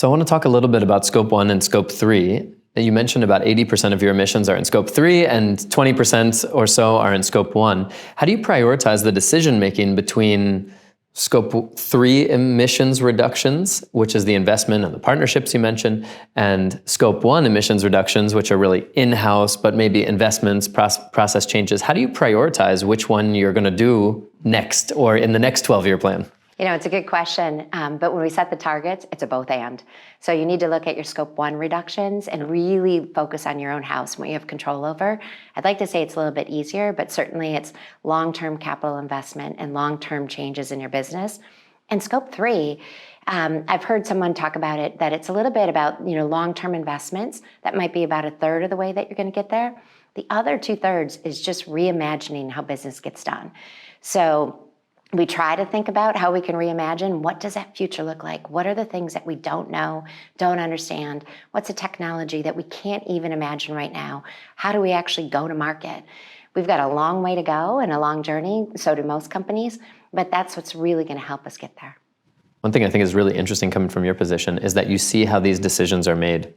So I want to talk a little bit about scope 1 and scope 3. You mentioned about 80% of your emissions are in scope 3 and 20% or so are in scope 1. How do you prioritize the decision making between scope 3 emissions reductions, which is the investment and the partnerships you mentioned, and scope 1 emissions reductions, which are really in-house, but maybe investments, process changes? How do you prioritize which one you're going to do next or in the next 12-year plan? It's a good question, but when we set the targets, it's a both and. So you need to look at your scope 1 reductions and really focus on your own house and what you have control over. I'd like to say it's a little bit easier, but certainly it's long-term capital investment and long-term changes in your business. And scope 3, I've heard someone talk about it, that it's a little bit about long-term investments. That might be about a third of the way that you're going to get there. The other 2/3 is just reimagining how business gets done. So we try to think about how we can reimagine. What does that future look like? What are the things that we don't know, don't understand? What's a technology that we can't even imagine right now? How do we actually go to market? We've got a long way to go and a long journey, so do most companies, but that's what's really going to help us get there. One thing I think is really interesting coming from your position is that you see how these decisions are made.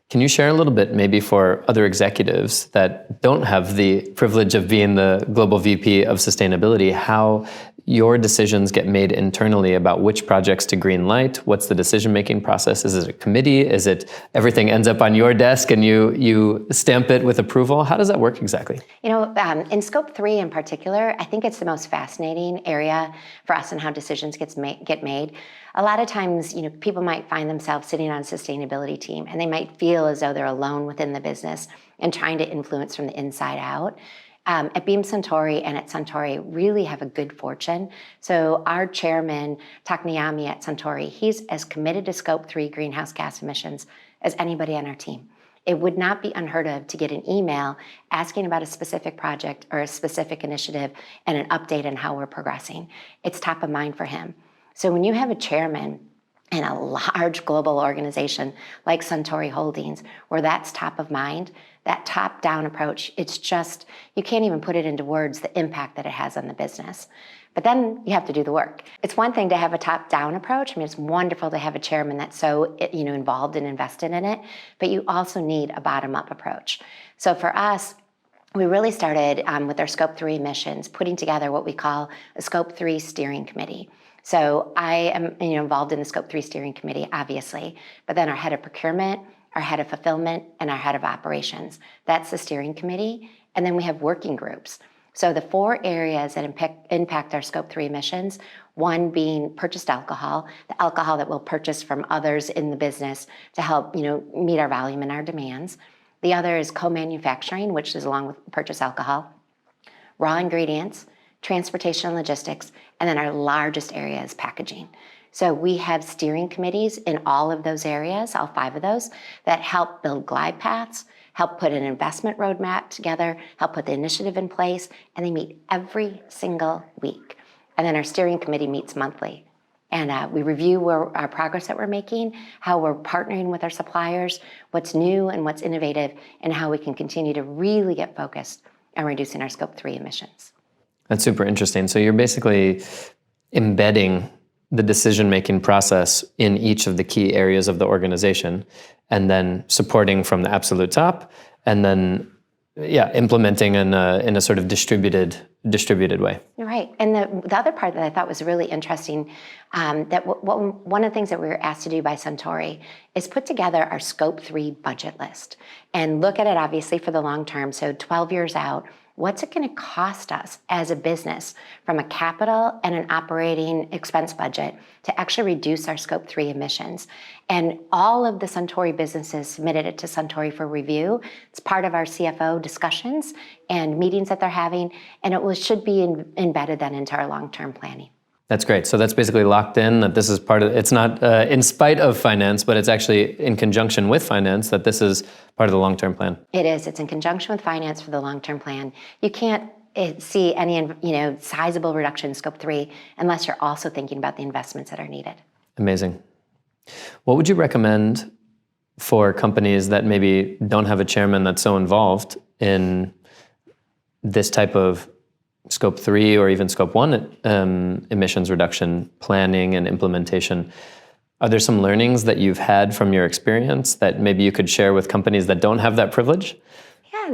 Can you share a little bit, maybe for other executives that don't have the privilege of being the global VP of sustainability, how your decisions get made internally about which projects to green light? What's the decision-making process? Is it a committee? Is it everything ends up on your desk and you stamp it with approval? How does that work exactly? In scope 3 in particular, I think it's the most fascinating area for us and how decisions get made. A lot of times, people might find themselves sitting on a sustainability team and they might feel as though they're alone within the business and trying to influence from the inside out. At Beam Suntory and at Suntory really have a good fortune. So our chairman, Taknayami at Suntory, he's as committed to scope 3 greenhouse gas emissions as anybody on our team. It would not be unheard of to get an email asking about a specific project or a specific initiative and an update on how we're progressing. It's top of mind for him. So when you have a chairman in a large global organization like Suntory Holdings, where that's top of mind, that top-down approach, it's just, you can't even put it into words, the impact that it has on the business. But then you have to do the work. It's one thing to have a top-down approach. It's wonderful to have a chairman that's so involved and invested in it, but you also need a bottom-up approach. So for us, we really started with our scope 3 emissions, putting together what we call a scope 3 steering committee. So I am involved in the scope 3 steering committee, obviously, but then our head of procurement, our head of fulfillment, and our head of operations. That's the steering committee. And then we have working groups. So the 4 areas that impact our scope 3 emissions, one being purchased alcohol, the alcohol that we'll purchase from others in the business to help meet our volume and our demands. The other is co-manufacturing, which is along with purchased alcohol, raw ingredients, transportation and logistics, and then our largest area is packaging. So we have steering committees in all of those areas, all 5 of those, that help build glide paths, help put an investment roadmap together, help put the initiative in place, and they meet every single week. And then our steering committee meets monthly. And we review our progress that we're making, how we're partnering with our suppliers, what's new and what's innovative, and how we can continue to really get focused on reducing our scope 3 emissions. That's super interesting. So you're basically embedding the decision-making process in each of the key areas of the organization, and then supporting from the absolute top, and then implementing in a sort of distributed way. You're right. And the other part that I thought was really interesting, one of the things that we were asked to do by Suntory is put together our scope 3 budget list and look at it obviously for the long term. So 12 years out, what's it going to cost us as a business from a capital and an operating expense budget to actually reduce our scope 3 emissions? And all of the Suntory businesses submitted it to Suntory for review. It's part of our CFO discussions and meetings that they're having, and should be embedded then into our long-term planning. That's great. So that's basically locked in, that this is part of, it's not in spite of finance, but it's actually in conjunction with finance, that this is part of the long-term plan. It is. It's in conjunction with finance for the long-term plan. You can't see any sizable reduction in scope 3 unless you're also thinking about the investments that are needed. Amazing. What would you recommend for companies that maybe don't have a chairman that's so involved in this type of scope 3 or even scope 1 emissions reduction planning and implementation? Are there some learnings that you've had from your experience that maybe you could share with companies that don't have that privilege?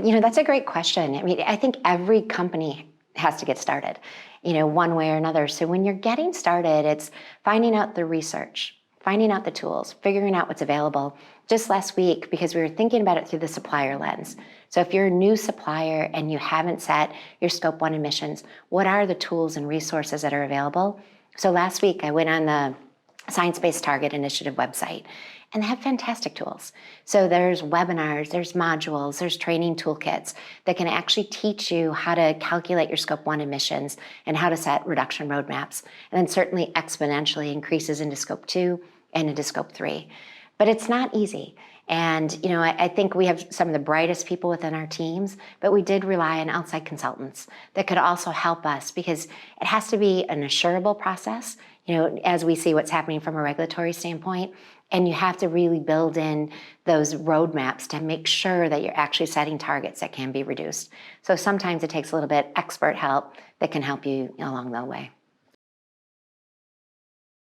Yeah, that's a great question. I mean, I think every company has to get started, one way or another. So when you're getting started, it's finding out the research, finding out the tools, figuring out what's available. Just last week, because we were thinking about it through the supplier lens. So if you're a new supplier and you haven't set your Scope 1 emissions, what are the tools and resources that are available? So last week, I went on the Science-Based Target Initiative website, and they have fantastic tools. So there's webinars, there's modules, there's training toolkits that can actually teach you how to calculate your Scope 1 emissions and how to set reduction roadmaps. And then certainly exponentially increases into Scope 2 and into Scope 3. But it's not easy. And I think we have some of the brightest people within our teams, but we did rely on outside consultants that could also help us, because it has to be an assurable process, as we see what's happening from a regulatory standpoint. And you have to really build in those roadmaps to make sure that you're actually setting targets that can be reduced. So sometimes it takes a little bit expert help that can help you along the way.